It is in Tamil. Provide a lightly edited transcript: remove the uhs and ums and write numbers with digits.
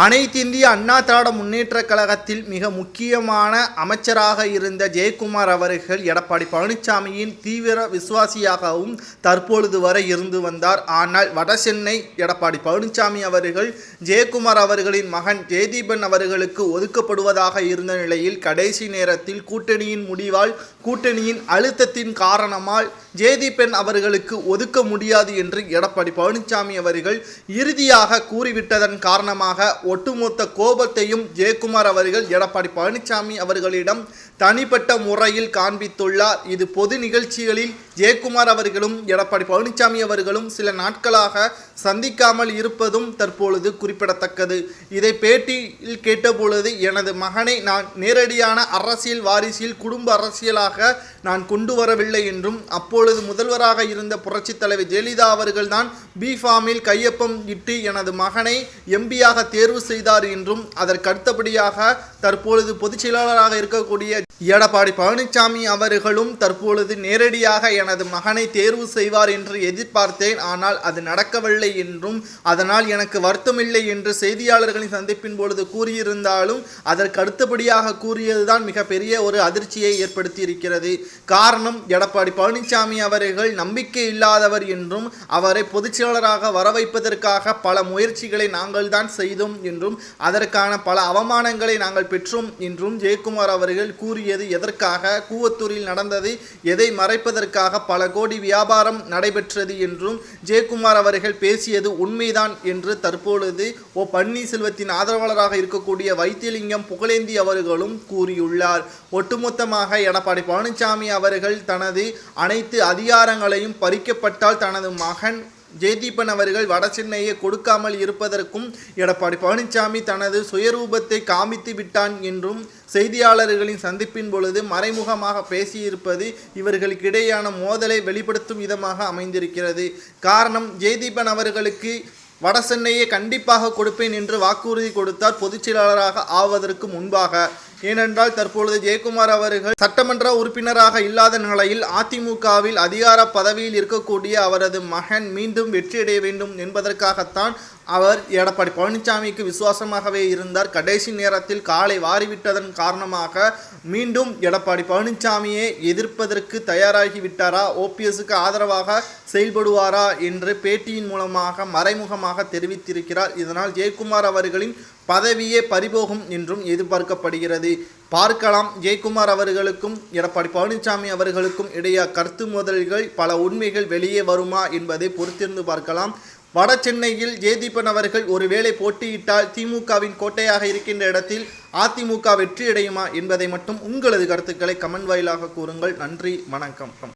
அனைத்திந்திய அண்ணா திராவிட முன்னேற்றக் கழகத்தில் மிக முக்கியமான அமைச்சராக இருந்த ஜெயக்குமார் அவர்கள் எடப்பாடி பழனிசாமியின் தீவிர விசுவாசியாகவும் தற்பொழுது வரை இருந்து வந்தார். ஆனால் வடசென்னை எடப்பாடி பழனிசாமி அவர்கள் ஜெயக்குமார் அவர்களின் மகன் ஜெயதீபன் அவர்களுக்கு ஒதுக்கப்படுவதாக இருந்த நிலையில் கடைசி நேரத்தில் கூட்டணியின் முடிவால், கூட்டணியின் அழுத்தத்தின் காரணமால் ஜெயதீபன் அவர்களுக்கு ஒதுக்க முடியாது என்று எடப்பாடி பழனிசாமி அவர்கள் இறுதியாக கூறிவிட்டதன் காரணமாக ஒட்டுமொத்த கோபத்தையும் ஜெயக்குமார் அவர்கள் எடப்பாடி பழனிசாமி அவர்களிடம் தனிப்பட்ட முறையில் காண்பித்துள்ளார். இது பொது நிகழ்ச்சிகளில் ஜெயக்குமார் அவர்களும் எடப்பாடி பழனிசாமி அவர்களும் சில நாட்களாக சந்திக்காமல் இருப்பதும் தற்பொழுது குறிப்பிடத்தக்கது. இதை பேட்டியில் கேட்டபொழுது, எனது மகனை நான் நேரடியான அரசியல் வாரிசில் குடும்ப அரசியலாக நான் கொண்டு வரவில்லை என்றும், அப்பொழுது முதல்வராக இருந்த புரட்சித் தலைவர் ஜெயலலிதா அவர்கள்தான் பிஃபார்மில் கையொப்பம் இட்டு எனது மகனை எம்பியாக தேர்வு செய்தார் என்றும், அதற்கு அடுத்தபடியாக தற்பொழுது பொதுச் செயலாளராக இருக்கக்கூடிய எடப்பாடி பழனிசாமி அவர்களும் தற்பொழுது நேரடியாக எனது மகனை தேர்வு செய்வார் என்று எதிர்பார்த்தேன், ஆனால் அது நடக்கவில்லை என்றும், அதனால் எனக்கு வருத்தமில்லை என்று செய்தியாளர்களின் சந்திப்பின் பொழுது கூறியிருந்தாலும், அதற்கு அடுத்தபடியாக கூறியதுதான் மிகப்பெரிய ஒரு அதிர்ச்சியை ஏற்படுத்தி இருக்கிறது. காரணம், எடப்பாடி பழனிசாமி அவர்கள் நம்பிக்கை இல்லாதவர் என்றும், அவரை பொதுச் செயலாளராக வர வைப்பதற்காக பல முயற்சிகளை நாங்கள் தான் செய்தோம் என்றும், அதற்கான பல அவமானங்களை நாங்கள் பெற்றோம் என்றும் ஜெயக்குமார் அவர்கள் கூறியது எதற்காக, கூவத்தூரில் நடந்தது எதை மறைப்பதற்காக பல கோடி வியாபாரம் நடைபெற்றது என்றும் ஜெயக்குமார் அவர்கள் பேசியது உண்மைதான் என்று தற்பொழுது பன்னீர்செல்வத்தின் ஆதரவாளராக இருக்கக்கூடிய வைத்தியலிங்கம் புகழேந்தி அவர்களும் கூறியுள்ளார். ஒட்டுமொத்தமாக எடப்பாடி பழனிசாமி அவர்கள் தனது அனைத்து அதிகாரங்களையும் பறிக்கப்பட்டால் தனது மகன் ஜெயதீபன் அவர்கள் வடசென்னையை கொடுக்காமல் இருப்பதற்கும் எடப்பாடி பழனிசாமி தனது சுயரூபத்தை காமித்து விட்டான் என்றும் செய்தியாளர்களின் சந்திப்பின் பொழுது மறைமுகமாக பேசியிருப்பது இவர்களுக்கிடையான மோதலை வெளிப்படுத்தும் விதமாக அமைந்திருக்கிறது. காரணம், ஜெயதீபன் அவர்களுக்கு வடசென்னையை கண்டிப்பாக கொடுப்பேன் என்று வாக்குறுதி கொடுத்தார் பொதுச் செயலாளராக ஆவதற்கு முன்பாக. ஏனென்றால் தற்பொழுது ஜெயக்குமார் அவர்கள் சட்டமன்ற உறுப்பினராக இல்லாத நிலையில் அதிமுகவில் அதிகார பதவியில் இருக்கக்கூடிய அவரது மகன் மீண்டும் வெற்றியடைய வேண்டும் என்பதற்காகத்தான் அவர் எடப்பாடி பழனிசாமிக்கு விசுவாசமாகவே இருந்தார். கடைசி நேரத்தில் காலை வாரிவிட்டதன் காரணமாக மீண்டும் எடப்பாடி பழனிசாமியை எதிர்ப்பதற்கு தயாராகிவிட்டாரா, ஓபிஎஸ்க்கு ஆதரவாக செயல்படுவாரா என்று பேட்டியின் மூலமாக மறைமுகமாக தெரிவித்திருக்கிறார். இதனால் ஜெயக்குமார் அவர்களின் பதவியே பறிபோகும் என்றும் எதிர்பார்க்கப்படுகிறது. பார்க்கலாம், ஜெயக்குமார் அவர்களுக்கும் எடப்பாடி பழனிசாமி அவர்களுக்கும் இடையே கருத்து மோதல்கள், பல உண்மைகள் வெளியே வருமா என்பதை பொறுத்திருந்து பார்க்கலாம். வட சென்னையில் ஜெயதீபன் அவர்கள் ஒருவேளை போட்டியிட்டால் திமுகவின் கோட்டையாக இருக்கின்ற இடத்தில் அதிமுக வெற்றியடையுமா என்பதை மட்டும் உங்களது கருத்துக்களை கமெண்ட் வாயிலாக கூறுங்கள். நன்றி, வணக்கம்.